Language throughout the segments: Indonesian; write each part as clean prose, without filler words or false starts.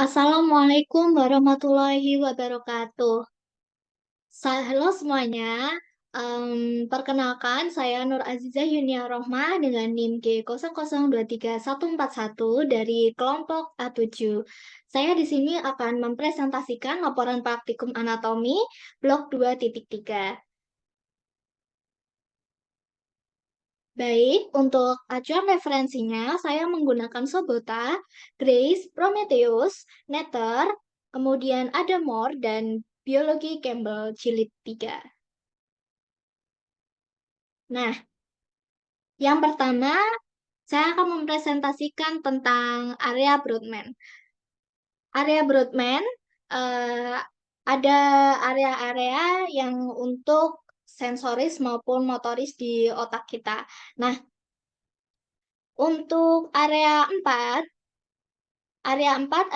Assalamualaikum warahmatullahi wabarakatuh. Halo semuanya. Perkenalkan, saya Nur Azizah Yunia Rohma dengan NIM G00231141 dari kelompok A7. Saya di sini akan mempresentasikan laporan praktikum anatomi blok 2.3. Baik, untuk acuan referensinya, saya menggunakan Sobota, Grace, Prometheus, Nether, kemudian Adamore, dan Biologi Campbell Jilid 3. Nah, yang pertama, saya akan mempresentasikan tentang area Brodmann. Area Brodmann eh, ada area-area yang untuk sensoris maupun motoris di otak kita. Nah, untuk area 4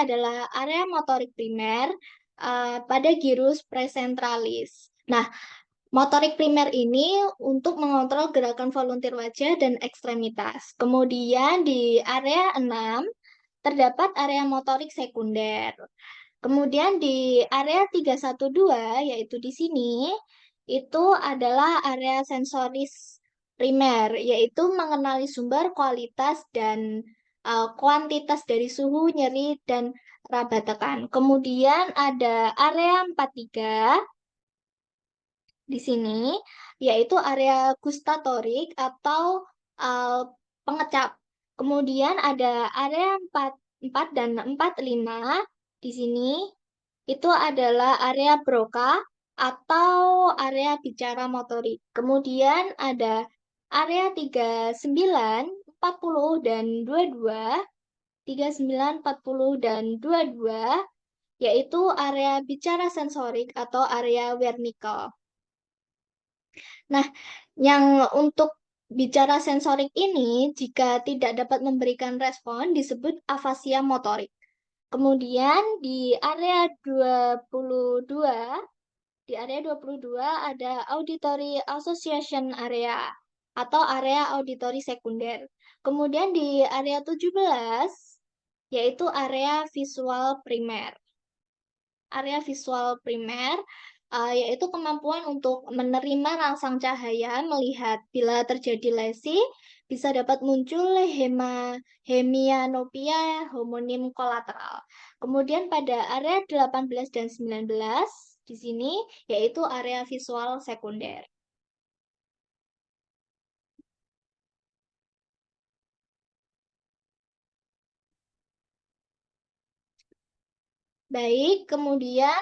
adalah area motorik primer pada gyrus presentralis. Nah, motorik primer ini untuk mengontrol gerakan volunteer wajah dan ekstremitas. Kemudian di area 6 terdapat area motorik sekunder. Kemudian di area 312, yaitu di sini, itu adalah area sensoris primer, yaitu mengenali sumber, kualitas, dan kuantitas dari suhu, nyeri, dan raba tekan. Kemudian ada area 43 di sini, yaitu area gustatorik atau uh, pengecap. Kemudian ada area 44 dan 45 di sini, itu adalah area Broca atau area bicara motorik. Kemudian ada area 39, 40, dan 22, 39, 40, dan 22, yaitu area bicara sensorik atau area Wernicke. Nah, yang untuk bicara sensorik ini, jika tidak dapat memberikan respon, disebut afasia motorik. Kemudian di area 22 ada auditory association area atau area auditory sekunder. Kemudian di area 17 yaitu area visual primer. Area visual primer yaitu kemampuan untuk menerima rangsang cahaya, melihat bila terjadi lesi, bisa dapat muncul hemianopia homonim kolateral. Kemudian pada area 18 dan 19 di sini yaitu area visual sekunder. Baik, kemudian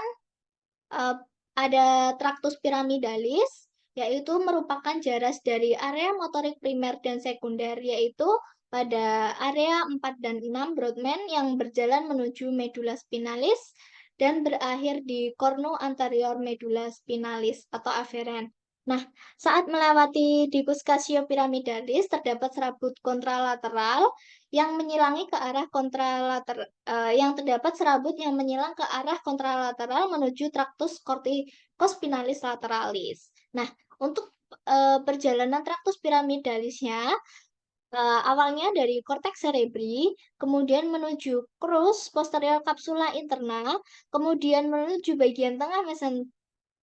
eh, ada traktus piramidalis, yaitu merupakan jaras dari area motorik primer dan sekunder, yaitu pada area 4 dan 6 Brodmann yang berjalan menuju medula spinalis dan berakhir di cornu anterior medula spinalis atau aferen. Nah, saat melewati dicus casio piramidalis terdapat serabut kontralateral yang menyilangi ke arah kontralateral, yang terdapat serabut yang menyilang ke arah kontralateral menuju traktus corticospinalis lateralis. Nah, untuk perjalanan traktus piramidalisnya awalnya dari korteks cerebri, kemudian menuju crus posterior capsula interna, kemudian menuju bagian tengah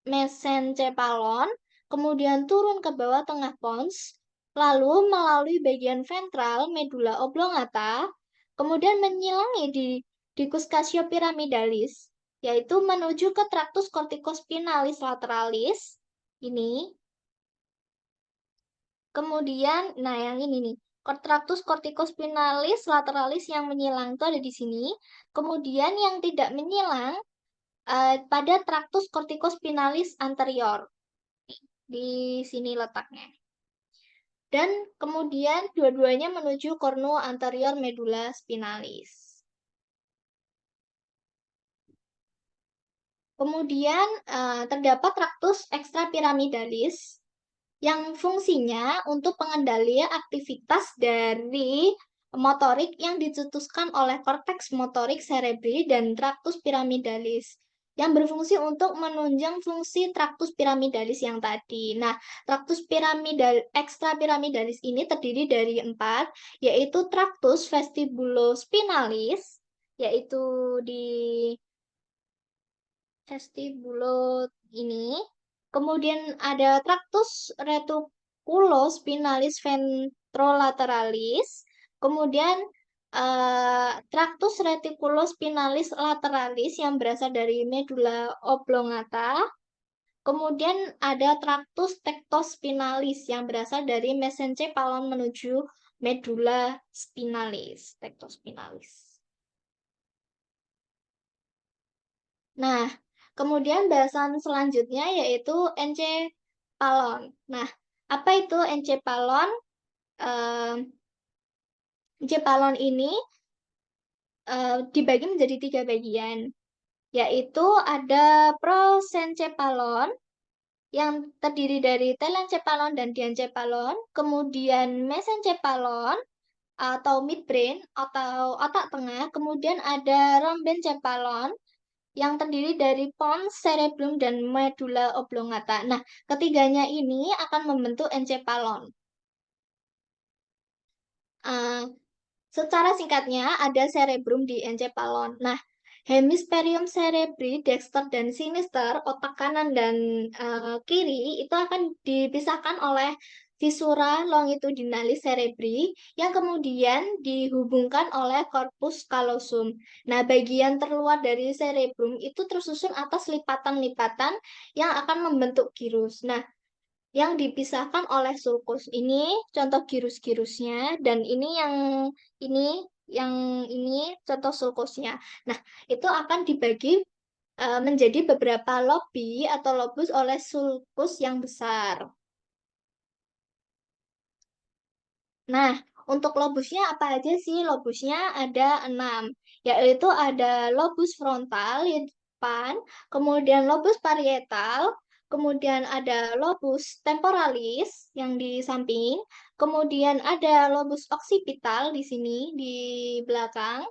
mesencephalon, kemudian turun ke bawah tengah pons, lalu melalui bagian ventral medula oblongata, kemudian menyilangi di dicus casio piramidalis, yaitu menuju ke traktus corticospinalis lateralis, ini. Kemudian, nah yang ini nih, traktus corticospinalis lateralis yang menyilang itu ada di sini. Kemudian yang tidak menyilang pada traktus corticospinalis anterior. Di sini letaknya. Dan kemudian dua-duanya menuju cornu anterior medula spinalis. Kemudian terdapat traktus extrapyramidalis yang fungsinya untuk pengendalian aktivitas dari motorik yang dicetuskan oleh korteks motorik cerebri dan traktus piramidalis yang berfungsi untuk menunjang fungsi traktus piramidalis yang tadi. Nah, traktus ekstrapiramidalis ini terdiri dari 4, yaitu traktus vestibulospinalis yaitu di vestibulo ini. Kemudian ada tractus reticulospinalis ventrolateralis. Kemudian tractus reticulospinalis lateralis yang berasal dari medula oblongata. Kemudian ada tractus tectospinalis yang berasal dari mesencephalon menuju medula spinalis, tectospinalis. Nah, kemudian bahasan selanjutnya yaitu encephalon. Nah, apa itu encephalon? Encephalon ini dibagi menjadi 3 bagian, yaitu ada prosencephalon yang terdiri dari telencephalon dan diencephalon, kemudian mesencephalon atau midbrain atau otak tengah, kemudian ada rhombencephalon yang terdiri dari pons, cerebrum, dan medulla oblongata. Nah, ketiganya ini akan membentuk encephalon. Uh, Secara singkatnya, ada cerebrum di encephalon. Nah, hemispherium cerebri, dexter dan sinister, otak kanan dan kiri, itu akan dipisahkan oleh visura longitudinalis cerebri yang kemudian dihubungkan oleh corpus callosum. Nah, bagian terluar dari cerebrum itu tersusun atas lipatan-lipatan yang akan membentuk gyrus. Nah, yang dipisahkan oleh sulcus ini contoh gyrus-gyrusnya, dan ini yang ini contoh sulcusnya. Nah, itu akan dibagi menjadi beberapa lobi atau lobus oleh sulcus yang besar. Nah, untuk lobusnya apa aja sih? Lobusnya ada 6, yaitu ada lobus frontal di depan, kemudian lobus parietal, kemudian ada lobus temporalis yang di samping, kemudian ada lobus occipital di sini di belakang,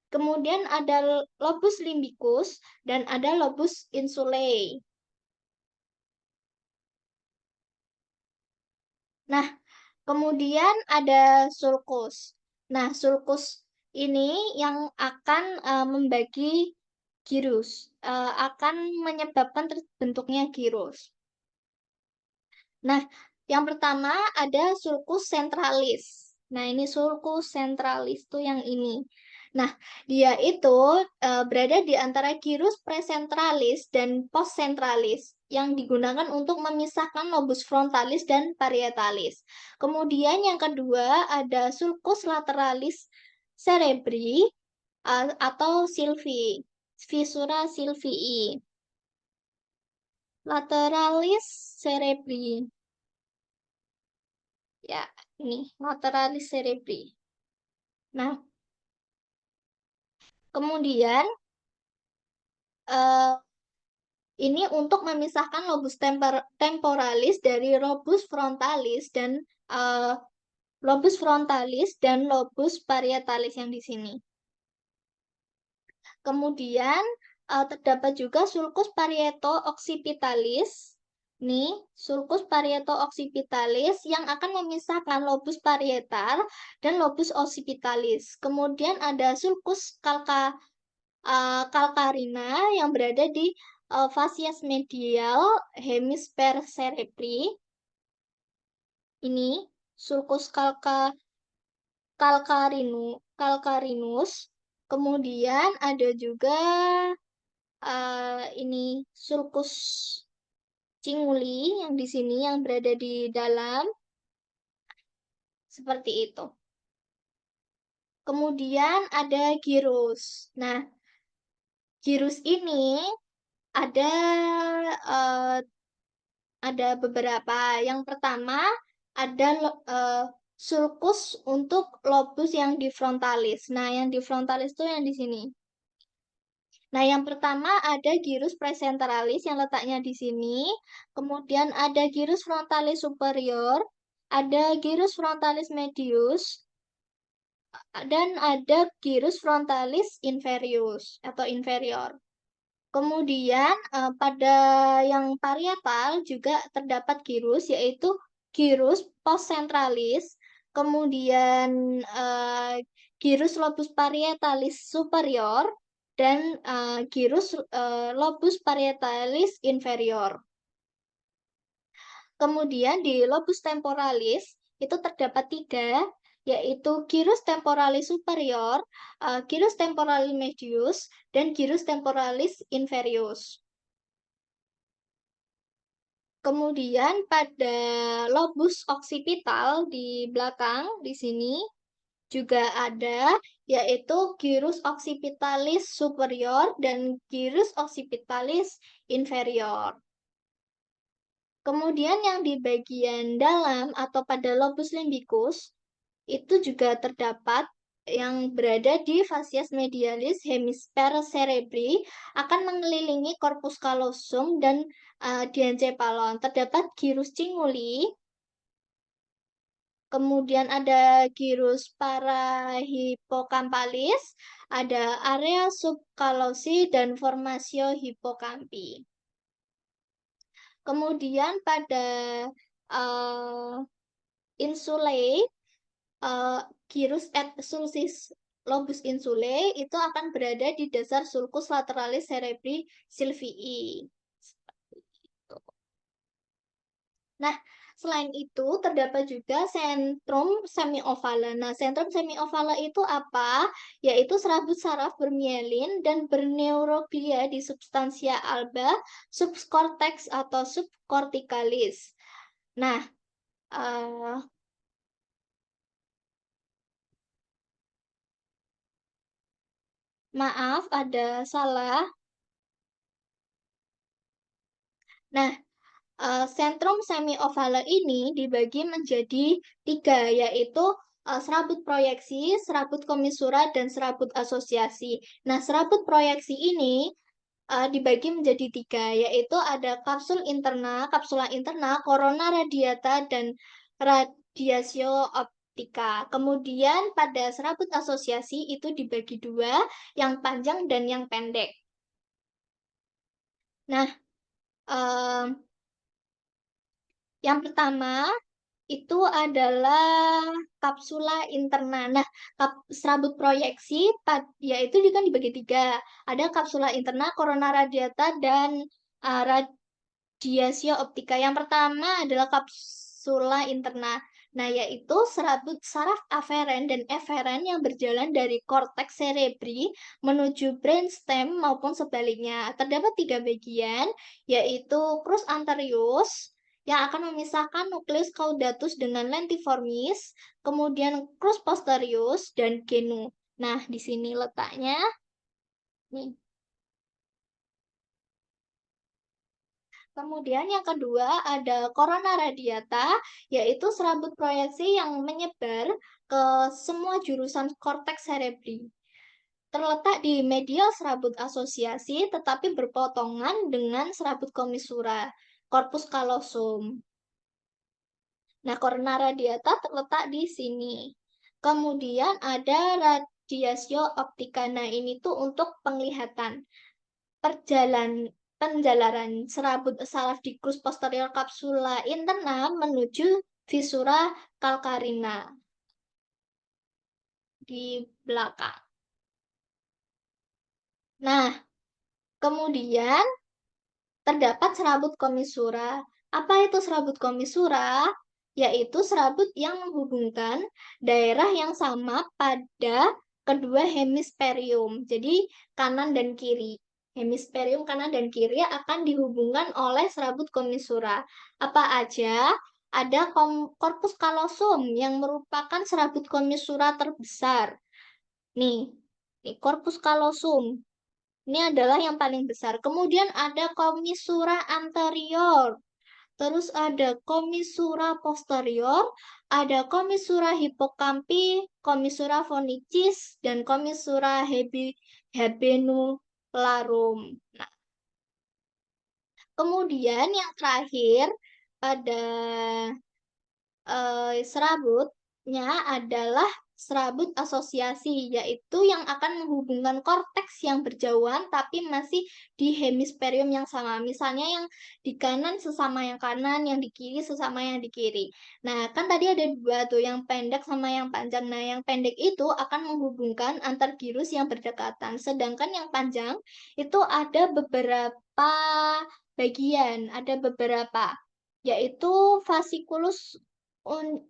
kemudian ada lobus limbicus, dan ada lobus insulae. Nah, kemudian ada sulcus. Nah, sulcus ini yang akan membagi gyrus, akan menyebabkan terbentuknya gyrus. Nah, yang pertama ada sulcus centralis. Nah, ini sulcus centralis tuh yang ini. Nah, dia itu berada di antara gyrus presentralis dan postcentralis yang digunakan untuk memisahkan lobus frontalis dan parietalis. Kemudian yang kedua ada sulcus lateralis cerebri atau Sylvie, Fissura Sylvii. Lateralis cerebri. Ya, ini lateralis cerebri. Nah, kemudian eh, ini untuk memisahkan lobus temporalis dari eh, lobus frontalis dan lobus parietalis yang di sini. Kemudian terdapat juga sulcus parieto occipitalis. Nih, sulcus parieto occipitalis yang akan memisahkan lobus parietal dan lobus occipitalis. Kemudian ada sulcus calcarina yang berada di facies medial hemisfer cerebri. Ini sulcus calcarinus. Kemudian ada juga ini sulcus cinguli yang di sini yang berada di dalam, seperti itu. Kemudian ada gyrus. Nah, gyrus ini ada eh, ada beberapa. Yang pertama ada sulcus untuk lobus yang di frontalis. Nah, yang di frontalis itu yang di sini. Nah, yang pertama ada gyrus presenteralis yang letaknya di sini. Kemudian ada gyrus frontalis superior, ada gyrus frontalis medius, dan ada gyrus frontalis inferius atau inferior. Kemudian pada yang parietal juga terdapat gyrus, yaitu gyrus postcentralis, kemudian gyrus lobus parietalis superior, dan gyrus lobus parietalis inferior. Kemudian di lobus temporalis itu terdapat tiga, yaitu gyrus temporalis superior, gyrus temporalis medius, dan gyrus temporalis inferius. Kemudian pada lobus occipital di belakang di sini juga ada, yaitu gyrus occipitalis superior dan gyrus occipitalis inferior. Kemudian yang di bagian dalam atau pada lobus limbicus itu juga terdapat yang berada di facies medialis hemisfer cerebri akan mengelilingi corpus callosum dan diencephalon. Terdapat gyrus cinguli, kemudian ada gyrus parahippocampalis, ada area subcallosi dan formasio hippocampi. Kemudian pada uh, insulae, uh, gyrus et sulcis lobus insulae itu akan berada di dasar sulcus lateralis cerebri sylvii. Nah, selain itu terdapat juga sentrum semiovala. Nah, sentrum semiovala itu apa? Yaitu serabut saraf bermielin dan berneuroglia di substansia alba, subcortex atau subcorticalis. Nah, uh, maaf ada salah. Nah, sentrum semiovala ini dibagi menjadi tiga, yaitu serabut proyeksi, serabut komisura, dan serabut asosiasi. Nah, serabut proyeksi ini dibagi menjadi tiga, yaitu ada kapsula interna, corona radiata, dan radiatio optika. Kemudian pada serabut asosiasi itu dibagi dua, yang panjang dan yang pendek. Nah, yang pertama itu adalah kapsula interna. Nah, serabut proyeksi yaitu kan dibagi tiga. Ada kapsula interna, corona radiata, dan radiatio optika. Yang pertama adalah kapsula interna. Nah, yaitu serabut saraf aferen dan eferen yang berjalan dari korteks cerebri menuju brainstem maupun sebaliknya. Terdapat tiga bagian, yaitu crus anterius yang akan memisahkan nukleus caudatus dengan lentiformis, kemudian crus posterius dan genu. Nah, di sini letaknya. Nih. Kemudian yang kedua ada corona radiata, yaitu serabut proyeksi yang menyebar ke semua jurusan korteks cerebri. Terletak di medial serabut asosiasi, tetapi berpotongan dengan serabut komisura, corpus callosum. Nah, corona radiata terletak di sini. Kemudian ada radiatio optica. Nah, ini tuh untuk penglihatan. Penjalaran serabut saraf di crus posterior kapsula interna menuju visura calcarina di belakang. Nah, kemudian terdapat serabut komisura. Apa itu serabut komisura? Yaitu serabut yang menghubungkan daerah yang sama pada kedua hemisferium. Jadi kanan dan kiri. Hemisferium kanan dan kiri akan dihubungkan oleh serabut komisura. Apa aja? Ada korpus callosum yang merupakan serabut komisura terbesar. Nih, korpus callosum. Ini adalah yang paling besar. Kemudian ada komisura anterior. Terus ada komisura posterior, ada komisura hippokampi, komisura phoenicis, dan komisura habenularum. Nah, kemudian yang terakhir pada serabut letaknya adalah serabut asosiasi, yaitu yang akan menghubungkan korteks yang berjauhan tapi masih di hemisferium yang sama. Misalnya yang di kanan sesama yang kanan, yang di kiri sesama yang di kiri. Nah, kan tadi ada dua tuh, yang pendek sama yang panjang. Nah, yang pendek itu akan menghubungkan antar girus yang berdekatan, sedangkan yang panjang itu ada beberapa bagian, ada beberapa, yaitu fasciculus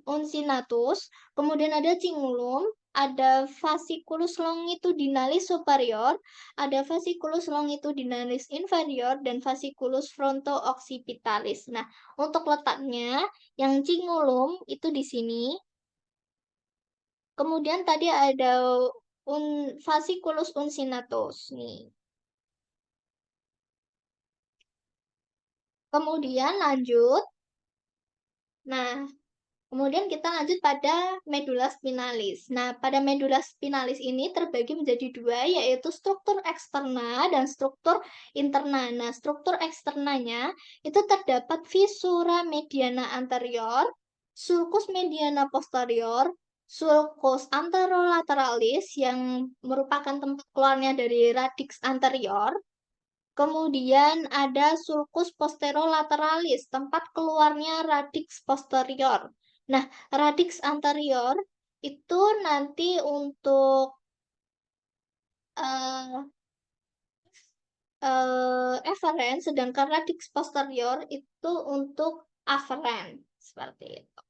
uncinatus, kemudian ada cingulum, ada fasciculus longitudinalis superior, ada fasciculus longitudinalis inferior, dan fasciculus fronto-occipitalis. Nah, untuk letaknya, yang cingulum itu di sini, kemudian tadi ada fasciculus uncinatus nih. Kemudian lanjut. Nah, kemudian kita lanjut pada medula spinalis. Nah, pada medula spinalis ini terbagi menjadi dua, yaitu struktur eksterna dan struktur interna. Nah, struktur eksternanya itu terdapat visura mediana anterior, sulcus mediana posterior, sulcus anterolateralis yang merupakan tempat keluarnya dari radix anterior. Kemudian ada sulcus posterolateralis, tempat keluarnya radix posterior. Nah, radix anterior itu nanti untuk uh, efferent, sedangkan radix posterior itu untuk afferent. Seperti itu.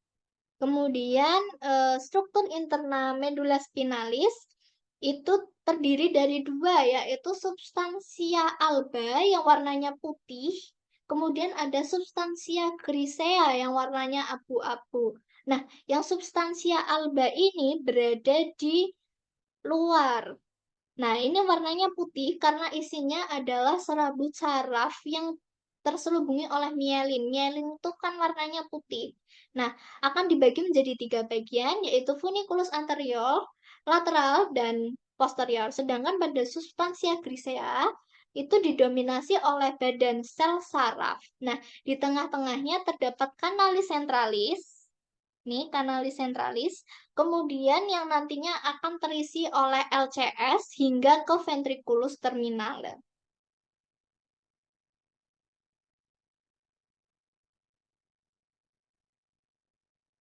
Kemudian struktur interna medula spinalis itu terdiri dari dua, yaitu substansia alba yang warnanya putih, kemudian ada substansia grisea yang warnanya abu-abu. Nah, yang substansia alba ini berada di luar. Nah, ini warnanya putih karena isinya adalah serabut saraf yang terselubungi oleh mielin. Mielin itu kan warnanya putih. Nah, akan dibagi menjadi tiga bagian, yaitu funiculus anterior, lateral, dan posterior. Sedangkan pada substansia grisea itu didominasi oleh badan sel saraf. Nah, di tengah-tengahnya terdapat kanalis centralis. Nih, kanalis centralis. Kemudian yang nantinya akan terisi oleh LCS hingga ke ventriculus terminale.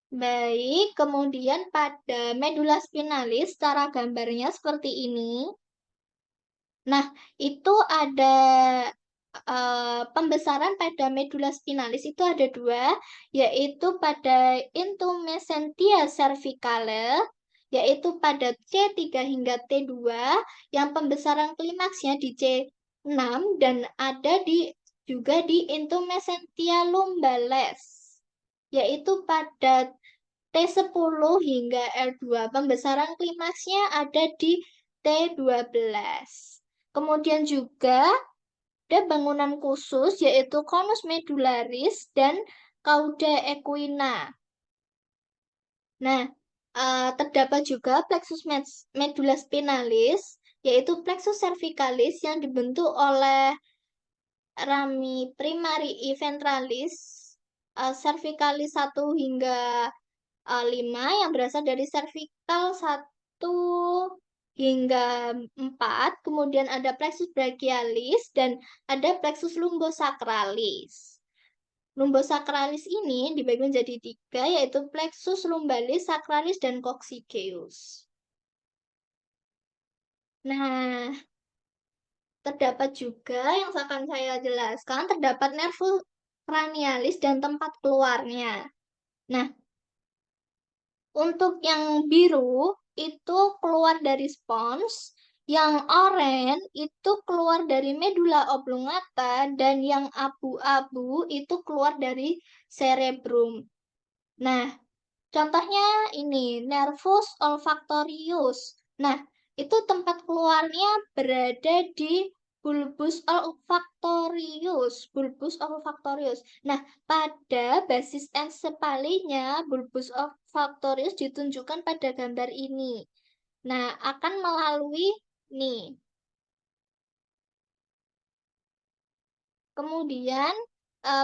Baik, kemudian pada medula spinalis, cara gambarnya seperti ini. Nah, itu ada pembesaran pada medula spinalis itu ada dua, yaitu pada intumescentia cervicale, yaitu pada C3 hingga T2, yang pembesaran klimaksnya di C6, dan ada juga di intumescentia lumbales, yaitu pada T10 hingga L2. Pembesaran klimaksnya ada di T12. Kemudian juga ada bangunan khusus yaitu conus medullaris dan cauda equina. Nah, terdapat juga plexus medulla spinalis yaitu plexus cervicalis yang dibentuk oleh rami primarii ventralis cervicalis 1 hingga 5 yang berasal dari cervical 1 hingga 4, kemudian ada plexus brachialis dan ada plexus lumbosacralis. Lumbosacralis ini dibagi menjadi tiga, yaitu plexus lumbalis, sacralis, dan coccygeus. Nah, terdapat juga yang akan saya jelaskan, terdapat nervus cranialis dan tempat keluarnya. Nah, untuk yang biru itu keluar dari spons, yang oranye itu keluar dari medula oblongata, dan yang abu-abu itu keluar dari cerebrum. Nah, contohnya ini, nervus olfactorius. Nah, itu tempat keluarnya berada di bulbus olfactorius. Bulbus olfactorius. Nah, pada basis ensepalinya, bulbus olfactorius ditunjukkan pada gambar ini. Nah, akan melalui nih. Kemudian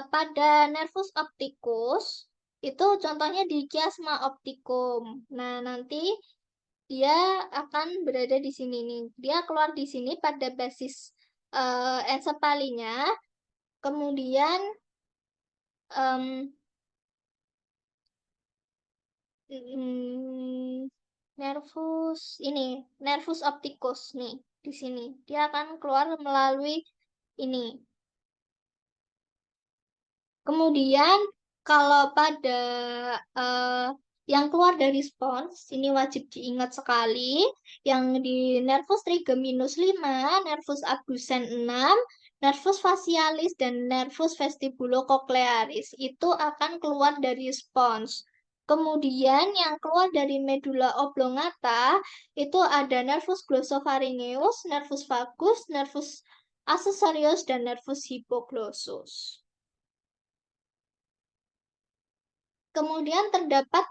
pada nervus opticus Itu contohnya di kiasma optikum. Nah, nanti dia akan berada di sini nih. Dia keluar di sini pada basis ensepalinya. Kemudian em, mm, nervus opticus nih di sini. Dia akan keluar melalui ini. Kemudian kalau pada eh, yang keluar dari spons, ini wajib diingat sekali, yang di nervus trigeminus 5, nervus abducens 6, nervus facialis, dan nervus vestibulocochlearis itu akan keluar dari spons. Kemudian yang keluar dari medula oblongata itu ada nervus glossopharyngeus, nervus vagus, nervus accessorius, dan nervus hypoglossus. Kemudian terdapat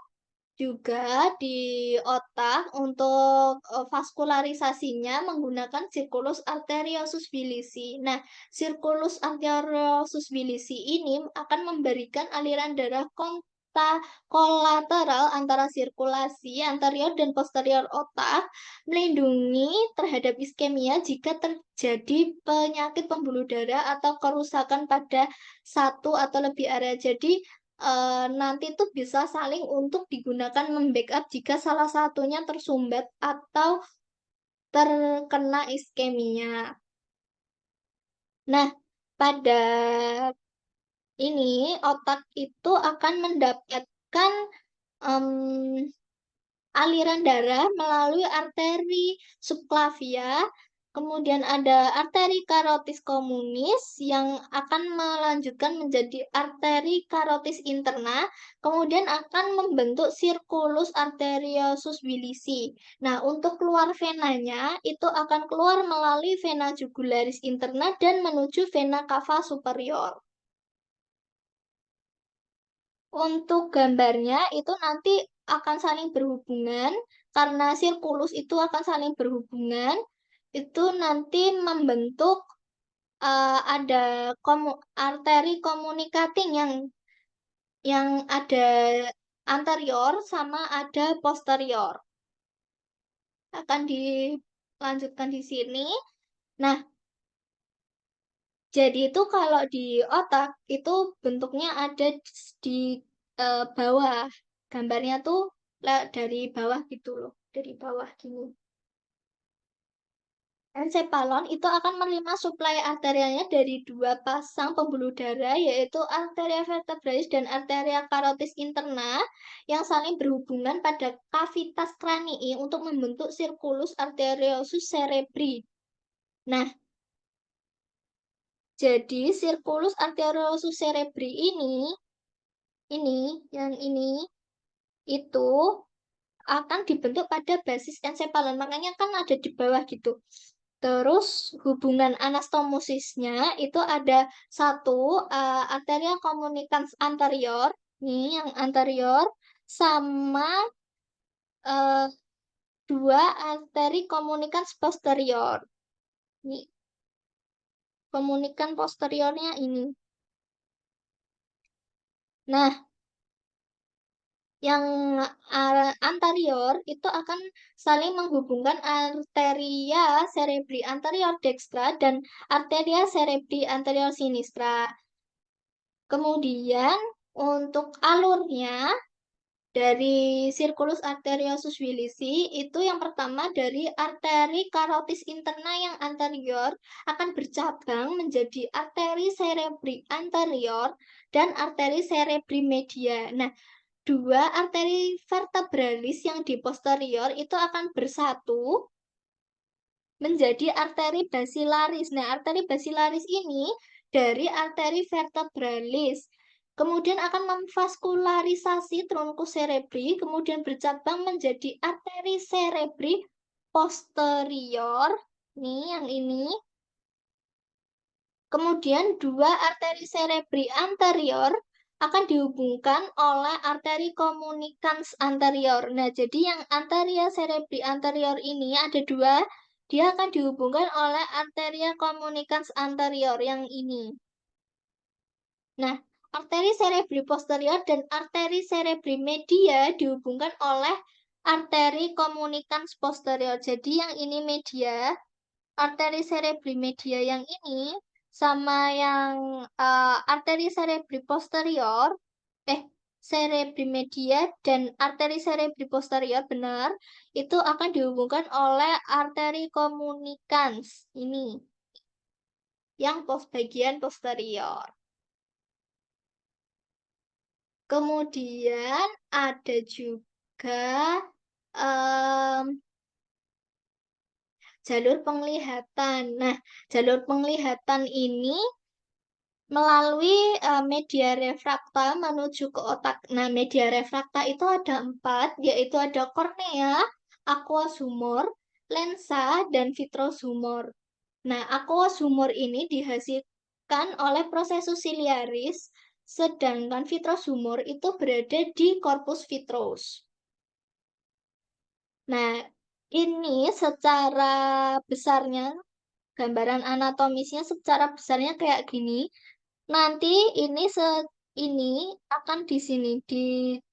juga di otak untuk vaskularisasinya menggunakan circulus arteriosus bilisi. Nah, circulus arteriosus bilisi ini akan memberikan aliran darah kolateral antara sirkulasi anterior dan posterior otak, melindungi terhadap iskemia jika terjadi penyakit pembuluh darah atau kerusakan pada satu atau lebih area. Jadi, nanti itu bisa saling untuk digunakan membackup jika salah satunya tersumbat atau terkena iskemia. Nah, pada ini otak itu akan mendapatkan em, aliran darah melalui arteri subclavia, kemudian ada arteri karotis communis yang akan melanjutkan menjadi arteri karotis interna, kemudian akan membentuk circulus arteriosus bilisi. Nah, untuk keluar venanya itu akan keluar melalui vena jugularis interna dan menuju vena cava superior. Untuk gambarnya itu nanti akan saling berhubungan karena sirkulus itu akan saling berhubungan itu nanti membentuk ada arteri komunikating yang ada anterior sama ada posterior. Akan dilanjutkan di sini. Nah, jadi itu kalau di otak itu bentuknya ada di bawah. Gambarnya tuh dari bawah gitu loh. Dari bawah gini. Ensepalon itu akan menerima suplai arterialnya dari dua pasang pembuluh darah, yaitu arteria vertebralis dan arteria karotis interna, yang saling berhubungan pada kavitas kranii untuk membentuk circulus arteriosus cerebri. Nah, jadi circulus arteriosus cerebri ini, itu akan dibentuk pada basis ensepalon. Makanya kan ada di bawah gitu. Terus hubungan anastomosisnya itu ada satu arteria communicans anterior, nih yang anterior, sama eh, dua arteri communicans posterior. Nih, komunikan posteriornya ini. Nah, yang anterior itu akan saling menghubungkan arteria cerebri anterior dextra dan arteria cerebri anterior sinistra. Kemudian untuk alurnya dari circulus arteriosus bilisi itu yang pertama dari arteri karotis interna yang anterior akan bercabang menjadi arteri cerebri anterior dan arteri cerebri media. Nah, dua arteri vertebralis yang di posterior itu akan bersatu menjadi arteri basilaris. Nah, arteri basilaris ini dari arteri vertebralis. Kemudian akan memvaskularisasi trunkus cerebri, kemudian bercabang menjadi arteri cerebri posterior. Nih, yang ini. Kemudian dua arteri cerebri anterior akan dihubungkan oleh arteri communicans anterior. Nah, jadi yang arteria cerebri anterior ini ada dua, dia akan dihubungkan oleh arteria communicans anterior yang ini. Nah, arteri cerebri posterior dan arteri cerebri media dihubungkan oleh arteri communicans posterior. Jadi yang ini media, arteri cerebri media yang ini sama yang arteri cerebri posterior, cerebri media dan arteri cerebri posterior benar, itu akan dihubungkan oleh arteri communicans ini, yang bagian posterior. Kemudian ada juga jalur penglihatan. Nah, jalur penglihatan ini melalui media refrakta menuju ke otak. Nah, media refrakta itu ada 4, yaitu ada kornea, aqueous humor, lensa, dan vitreous humor. Nah, aqueous humor ini dihasilkan oleh prosesus ciliaris, sedangkan vitreous humor itu berada di corpus vitreous. Nah, ini secara besarnya, gambaran anatomisnya secara besarnya kayak gini. Nanti ini akan di sini,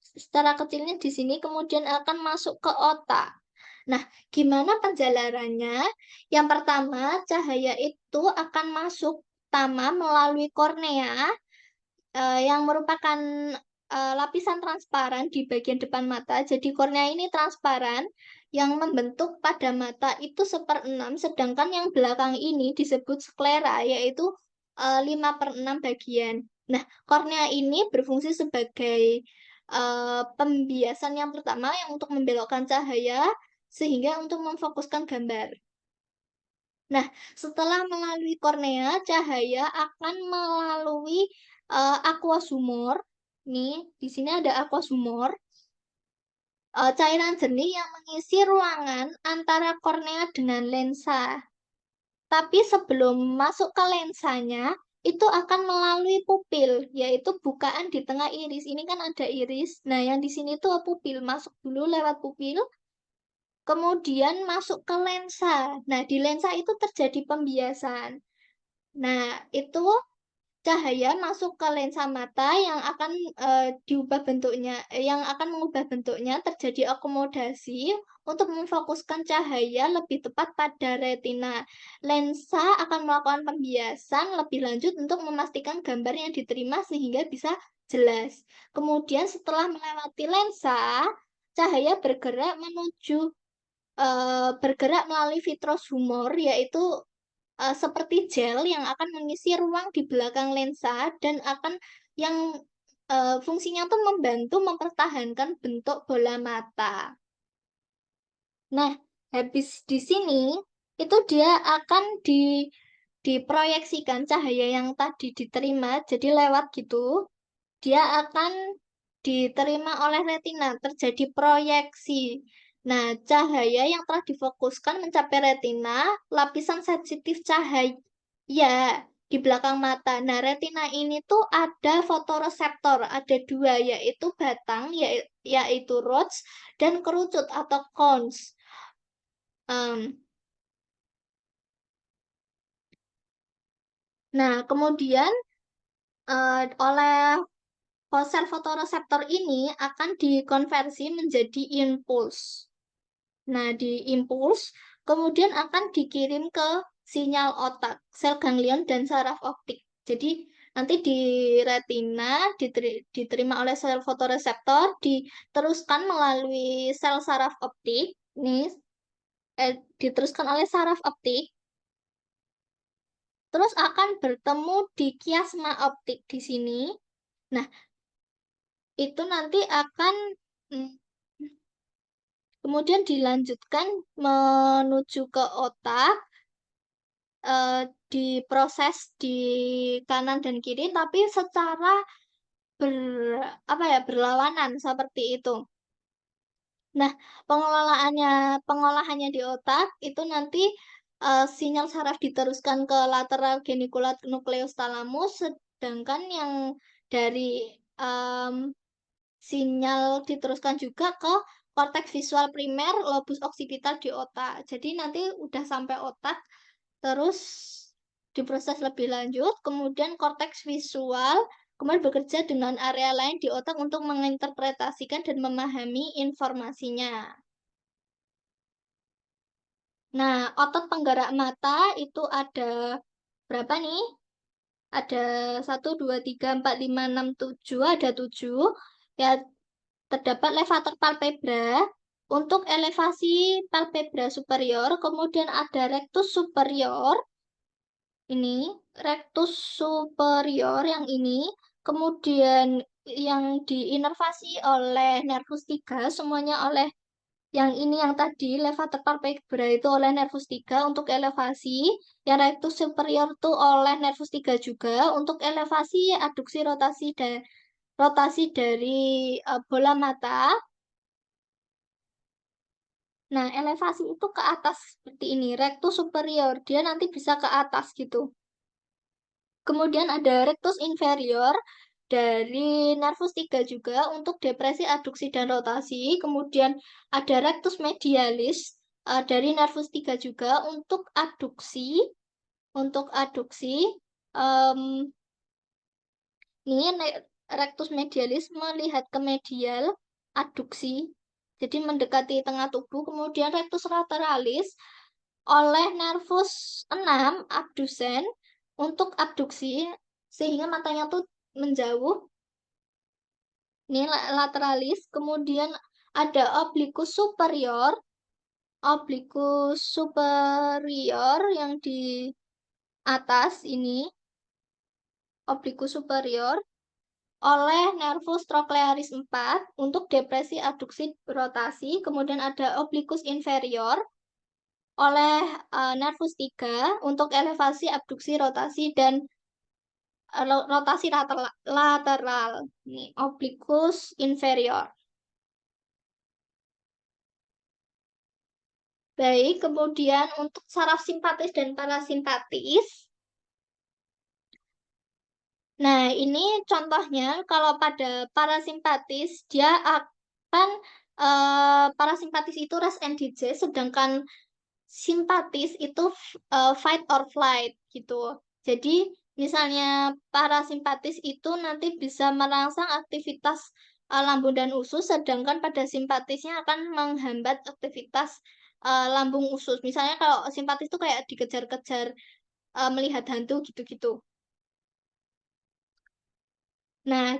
secara kecilnya di sini, kemudian akan masuk ke otak. Nah, gimana penjelarannya? Yang pertama, cahaya itu akan masuk pertama melalui kornea, yang merupakan lapisan transparan di bagian depan mata. Jadi kornea ini transparan, yang membentuk pada mata itu 1/6, sedangkan yang belakang ini disebut sklera, yaitu 5/6 bagian. Nah, kornea ini berfungsi sebagai pembiasan yang pertama yang untuk membelokkan cahaya, sehingga untuk memfokuskan gambar. Nah, setelah melalui kornea, cahaya akan melalui aqueous humor. Nih, di sini ada aqueous humor, cairan jernih yang mengisi ruangan antara kornea dengan lensa. Tapi sebelum masuk ke lensanya, itu akan melalui pupil, yaitu bukaan di tengah iris. Ini kan ada iris. Nah, yang di sini tuh pupil. Masuk dulu lewat pupil, kemudian masuk ke lensa. Nah, di lensa itu terjadi pembiasan. Nah, itu cahaya masuk ke lensa mata yang akan diubah bentuknya, yang akan mengubah bentuknya, terjadi akomodasi untuk memfokuskan cahaya lebih tepat pada retina. Lensa akan melakukan pembiasan lebih lanjut untuk memastikan gambar yang diterima sehingga bisa jelas. Kemudian setelah melewati lensa, cahaya bergerak melalui vitreous humor, yaitu seperti gel yang akan mengisi ruang di belakang lensa dan akan yang fungsinya tuh membantu mempertahankan bentuk bola mata. Nah, habis di sini itu dia akan diproyeksikan cahaya yang tadi diterima, jadi lewat gitu, dia akan diterima oleh retina, terjadi proyeksi. Nah, cahaya yang telah difokuskan mencapai retina, lapisan sensitif cahaya di belakang mata. Nah, retina ini tuh ada fotoreseptor, ada 2, yaitu batang, yaitu rods, dan kerucut atau cones. Nah, kemudian oleh sel fotoreseptor ini akan dikonversi menjadi impuls. Nah, di impuls kemudian akan dikirim ke sinyal otak, sel ganglion, dan saraf optik. Jadi, nanti di retina diterima oleh sel fotoreseptor, diteruskan melalui sel saraf optik. Nih, diteruskan oleh saraf optik, terus akan bertemu di kiasma optik di sini. Nah, itu nanti akan mm, kemudian dilanjutkan menuju ke otak, diproses di kanan dan kiri, tapi secara berlawanan seperti itu. Nah, pengolahannya di otak itu nanti sinyal saraf diteruskan ke lateral genicular nucleus thalamus, sedangkan yang dari sinyal diteruskan juga ke korteks visual primer, lobus occipital di otak. Jadi nanti udah sampai otak, terus diproses lebih lanjut, kemudian korteks visual, kemudian bekerja dengan area lain di otak untuk menginterpretasikan dan memahami informasinya. Nah, otot penggerak mata itu ada berapa nih? Ada 1, 2, 3, 4, 5, 6, 7, ada 7. Ya, terdapat levator palpebra. Untuk elevasi palpebra superior, kemudian ada rectus superior, ini, rectus superior yang ini, kemudian yang diinervasi oleh nervus 3, semuanya oleh yang ini yang tadi, levator palpebra itu oleh nervus 3 untuk elevasi. Yang rectus superior itu oleh nervus 3 juga untuk elevasi, aduksi, rotasi dari bola mata. Nah, elevasi itu ke atas seperti ini, rectus superior. Dia nanti bisa ke atas gitu. Kemudian ada rectus inferior dari nervus 3 juga untuk depresi, aduksi, dan rotasi. Kemudian ada rectus medialis dari nervus 3 juga untuk adduksi. Untuk adduksi, em, ini rectus medialis melihat ke medial, adduksi. Jadi mendekati tengah tubuh. Kemudian rectus lateralis oleh nervus 6 abdusen untuk abduksi sehingga matanya tuh menjauh. Ini lateralis. Kemudian ada obliquus superior yang di atas ini, obliquus superior oleh nervus trochlearis 4 untuk depresi, aduksi, rotasi. Kemudian ada obliquus inferior oleh nervus 3 untuk elevasi, abduksi, rotasi, dan rotasi lateral. Ini obliquus inferior. Baik, kemudian untuk saraf simpatis dan parasimpatis. Nah, ini contohnya kalau pada parasimpatis dia akan parasimpatis itu rest and digest, sedangkan simpatis itu fight or flight gitu. Jadi misalnya parasimpatis itu nanti bisa merangsang aktivitas lambung dan usus, sedangkan pada simpatisnya akan menghambat aktivitas lambung usus. Misalnya kalau simpatis itu kayak dikejar-kejar melihat hantu gitu-gitu. Nah,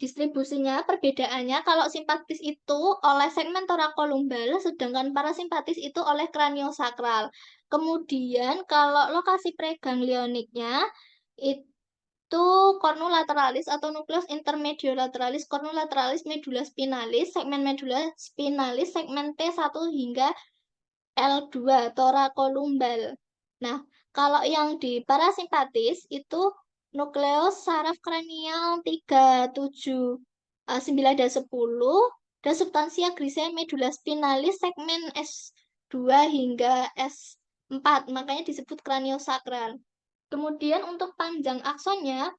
distribusinya, perbedaannya kalau simpatis itu oleh segmen torakolumbal, sedangkan parasimpatis itu oleh kraniosakral. Kemudian kalau lokasi preganglioniknya itu cornulateralis atau nucleus intermediolaterales, cornulateralis, medulla spinalis, segmen medulla spinalis, segmen T1 hingga L2 torakolumbal. Nah, kalau yang di parasimpatis itu nukleus saraf kranial 3, 7, 9, dan 10 dan substansia grisnya medulla spinalis segmen S2 hingga S4, makanya disebut kraniosakral. Kemudian untuk panjang aksonnya,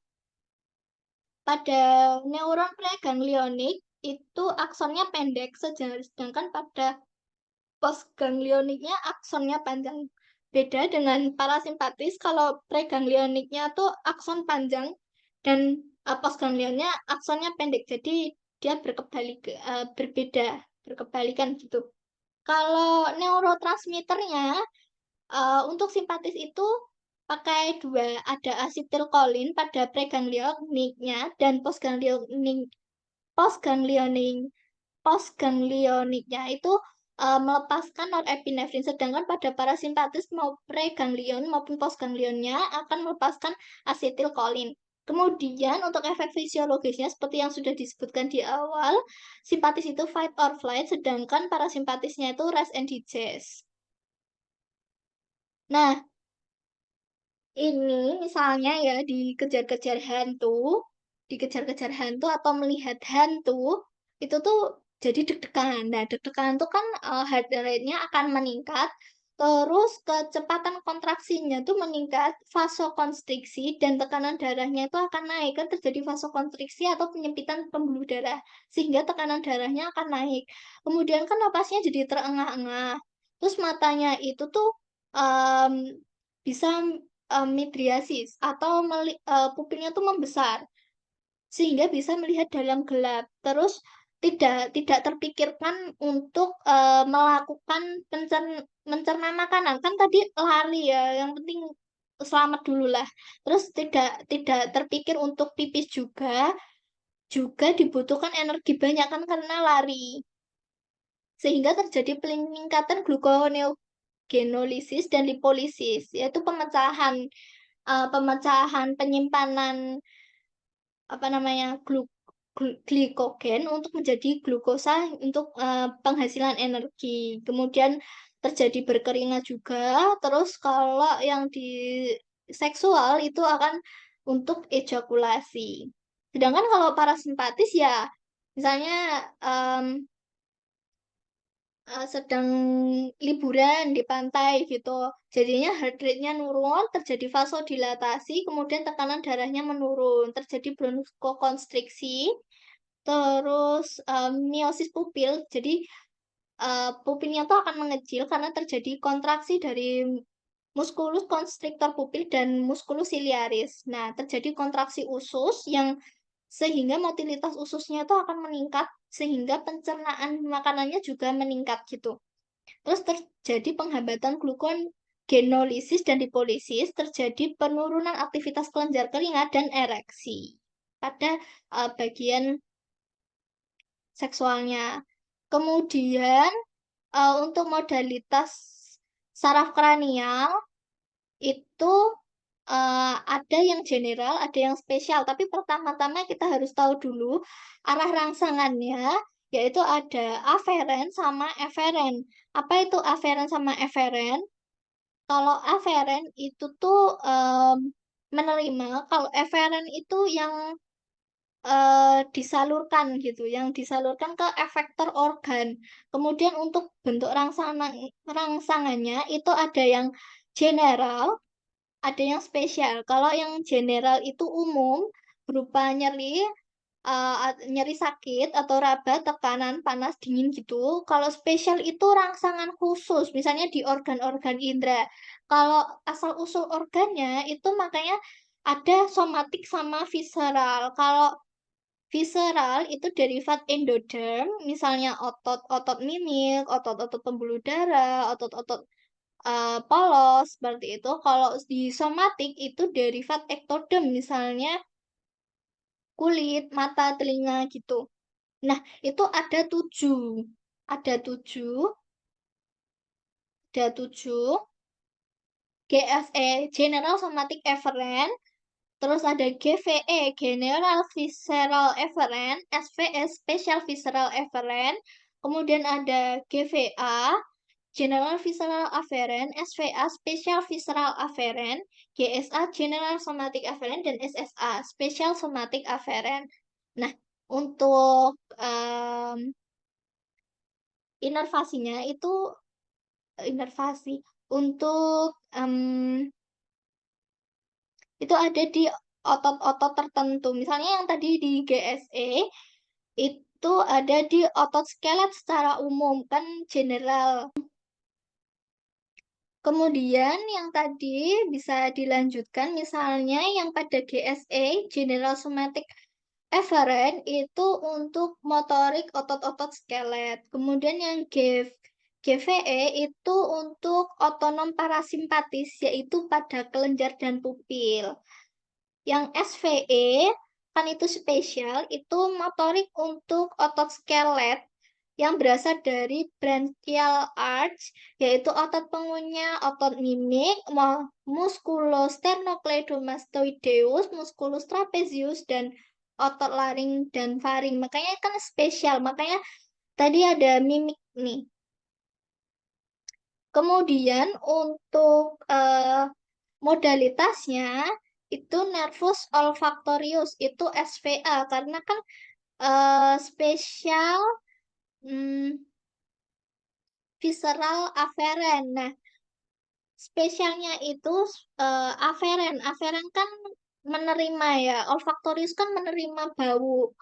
pada neuron preganglionik itu aksonnya pendek, sedangkan pada postganglioniknya aksonnya panjang. Beda dengan parasimpatis, kalau preganglioniknya tuh akson panjang dan postganglionnya aksonnya pendek. Jadi dia berbeda, berkebalikan gitu. Kalau neurotransmitternya untuk simpatis itu pakai dua, ada asetilkolin pada preganglioniknya dan postganglionik postganglioniknya itu melepaskan norepinefrin, sedangkan pada parasimpatis mau preganglion maupun postganglionnya akan melepaskan asetilkolin. Kemudian untuk efek fisiologisnya seperti yang sudah disebutkan di awal, simpatis itu fight or flight, sedangkan parasimpatisnya itu rest and digest. Nah, ini misalnya ya dikejar-kejar hantu atau melihat hantu, itu tuh jadi deg-degan. Nah, deg-degan itu kan heart rate-nya akan meningkat, terus kecepatan kontraksinya tuh meningkat, vasokonstriksi dan tekanan darahnya itu akan naik. Kan terjadi vasokonstriksi atau penyempitan pembuluh darah, sehingga tekanan darahnya akan naik. Kemudian kan napasnya jadi terengah-engah. Terus matanya itu tuh em, bisa midriasis atau pupilnya tuh membesar. sehingga bisa melihat dalam gelap. Terus tidak terpikirkan untuk melakukan mencerna makanan. Kan tadi lari ya, yang penting selamat dulu lah. Terus tidak tidak terpikir untuk pipis juga dibutuhkan energi banyak kan karena lari. Sehingga terjadi peningkatan gluconeogenolisis dan lipolisis, yaitu pemecahan penyimpanan apa namanya glikogen untuk menjadi glukosa untuk penghasilan energi. Kemudian terjadi berkeringat juga. Terus kalau yang di seksual itu akan untuk ejakulasi. Sedangkan kalau parasimpatis ya misalnya sedang liburan di pantai gitu. Jadinya heart rate-nya nurun, terjadi vasodilatasi, kemudian tekanan darahnya menurun, terjadi bronkokonstriksi, terus meiosis pupil. Jadi pupilnya tuh akan mengecil karena terjadi kontraksi dari musculus constrictor pupil dan musculus ciliaris. Nah, terjadi kontraksi usus yang sehingga motilitas ususnya itu akan meningkat sehingga pencernaan makanannya juga meningkat gitu. Terus terjadi penghambatan glukon genolisis dan lipolisis, terjadi penurunan aktivitas kelenjar keringat dan ereksi pada bagian seksualnya. Kemudian untuk modalitas saraf kranial itu ada yang general, ada yang spesial. Tapi pertama-tama kita harus tahu dulu arah rangsangannya, yaitu ada aferen sama eferen. Apa itu aferen sama eferen? Kalau aferen itu tuh menerima, kalau eferen itu yang disalurkan gitu, yang disalurkan ke efektor organ. Kemudian untuk bentuk rangsangannya itu ada yang general, ada yang spesial. Kalau yang general itu umum, berupa nyeri sakit atau raba, tekanan, panas, dingin gitu. Kalau spesial itu rangsangan khusus, misalnya di organ-organ indera. Kalau asal-usul organnya itu makanya ada somatik sama visceral. Kalau visceral itu derivat endoderm, misalnya otot-otot mimik, otot-otot pembuluh darah, otot-otot polos seperti itu. Kalau di somatik itu derivat ektoderm, misalnya kulit, mata, telinga gitu. Nah, itu ada tujuh, ada tujuh GSE, General Somatic Efferent, terus ada GVE, General Visceral Efferent, SVS, Special Visceral Efferent, kemudian ada GVA, General Visceral Afferent, SVA, Special Visceral Afferent, GSA, General Somatic Afferent, dan SSA, Special Somatic Afferent. Nah, untuk inervasinya itu inervasi untuk itu ada di otot-otot tertentu. Misalnya yang tadi di GSE itu ada di otot skelet secara umum kan general. Kemudian yang tadi bisa dilanjutkan misalnya yang pada GSE General Somatic Efferent itu untuk motorik otot-otot skelet. Kemudian yang GVE itu untuk otonom parasimpatis yaitu pada kelenjar dan pupil. Yang SVE kan itu spesial, itu motorik untuk otot skelet yang berasal dari branchial arch, yaitu otot pengunyah, otot mimik, musculosternocleidomastoideus, musculus trapezius, dan otot laring dan faring. Makanya kan spesial, makanya tadi ada mimik nih. Kemudian untuk modalitasnya itu nervus olfactorius itu SVA karena kan spesial hmm, visceral afferent. Nah, spesialnya itu afferent. Afferent kan menerima ya. Olfactorius kan menerima bau,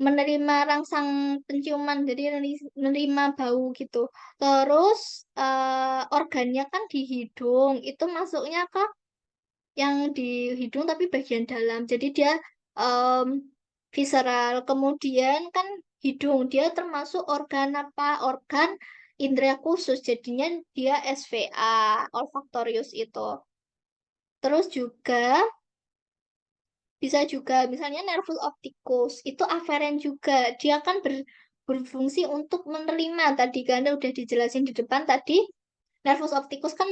menerima rangsang penciuman, jadi menerima bau gitu. Terus organnya kan di hidung, itu masuknya ke yang di hidung tapi bagian dalam. Jadi dia em, visceral. Kemudian kan hidung, dia termasuk organ apa? Organ indera khusus, jadinya dia SVA, olfaktorius itu. Terus juga bisa juga misalnya nervus opticus itu aferen juga. Dia kan berfungsi untuk menerima, tadi kan udah dijelasin di depan tadi. Nervus opticus kan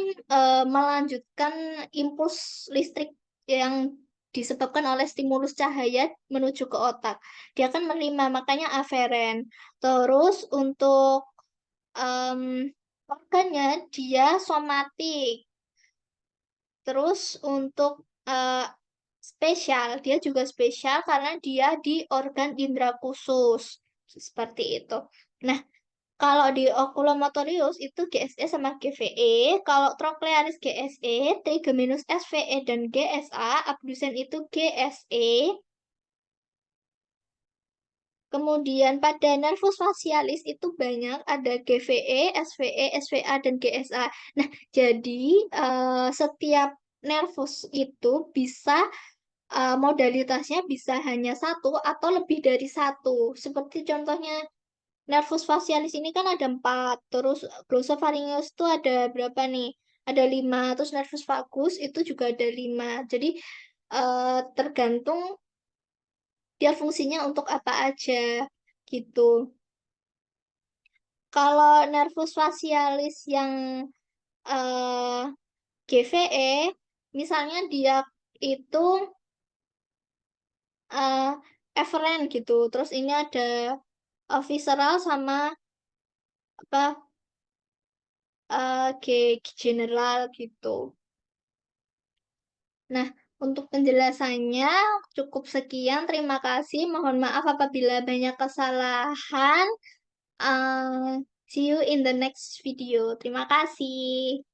melanjutkan impuls listrik yang disebabkan oleh stimulus cahaya menuju ke otak. Dia kan menerima, makanya aferen. Terus untuk em, organnya dia somatik. Terus untuk eh, spesial, dia juga spesial karena dia di organ indera khusus. Seperti itu. Nah, kalau di oculomotorius itu GSE sama GVE. Kalau trochlearis GSE, trigeminus SVE dan GSA, abdusen itu GSE. Kemudian pada nervus facialis itu banyak, ada GVE, SVE, SVA, dan GSA. Nah, jadi setiap nervus itu bisa modalitasnya bisa hanya satu atau lebih dari satu. Seperti contohnya nervus facialis ini kan ada empat, terus glossopharyngeus itu ada berapa nih? Ada lima, terus nervus vagus itu juga ada lima. Jadi tergantung dia fungsinya untuk apa aja gitu. Kalau nervus facialis yang eh, GVE, misalnya dia itu eh, eferen gitu. Terus ini ada visceral sama apa general gitu. Nah, untuk penjelasannya cukup sekian. Terima kasih. Mohon maaf apabila banyak kesalahan. See you in the next video. Terima kasih.